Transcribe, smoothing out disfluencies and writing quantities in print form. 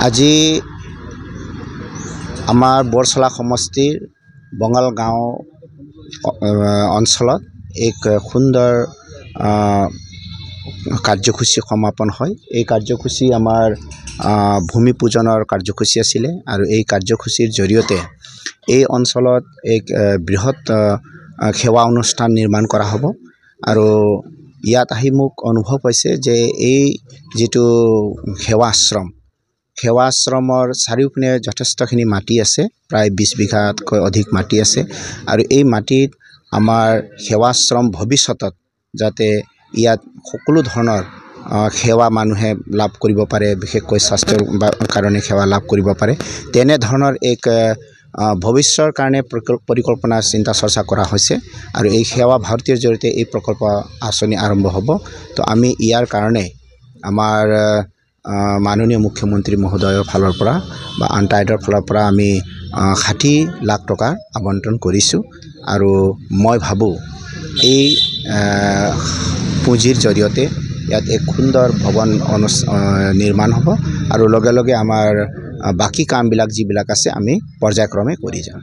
আজি আমাৰ বৰছলা সমষ্টিৰ বঙাল গাঁও অঞ্চলত এক সুন্দৰ কাৰ্যসূচী সমাপন হয়। এই কাৰ্যসূচী আমাৰ ভূমি পূজনৰ কাৰ্যসূচী আছিলে আৰু এই কাৰ্যসূচীৰ জৰিয়তে এই অঞ্চলত এক বৃহৎ সেৱা অনুষ্ঠান নিৰ্মাণ কৰা হ'ব আৰু ইয়াত আহি মোক অনুভৱ হৈছে যে এই যেটো সেৱা আশ্ৰমৰ চাৰিওপিনে যথেষ্টখিনি মাটি আছে, প্ৰায় 20 বিঘাতকৈ অধিক মাটি আছে আৰু এই মাটিত আমাৰ সেৱা আশ্ৰম ভৱিষ্যতত যাতে ইয়াত সকলো ধৰণৰ সেৱা মানুহে লাভ কৰিব পাৰে, বিশেষকৈ স্বাস্থ্যৰ কাৰণে সেৱা লাভ কৰিব পাৰে, তেনে ধৰণৰ এক ভৱিষ্যতৰ কাৰণে পৰিকল্পনা চিন্তা চৰ্চা কৰা হৈছে আৰু এই সেৱা ভাৰতীৰ জৰিয়তে এই প্ৰকল্প আঁচনি আৰম্ভ হ'ব। তো আমি ইয়াৰ কাৰণে আমাৰ মাননীয় মুখ্যমন্ত্ৰী মহোদয়ৰ ফালৰ পৰা বা আনটাইডৰ ফালৰ পৰা আমি 60 লাখ টকা আবণ্টন কৰিছোঁ আৰু মই ভাবোঁ এই পুঁজিৰ জৰিয়তে ইয়াত এক সুন্দৰ ভৱন নিৰ্মাণ হ'ব আৰু লগে লগে আমাৰ বাকী কামবিলাক যিবিলাক আছে আমি পৰ্যায়ক্ৰমে কৰি যাম।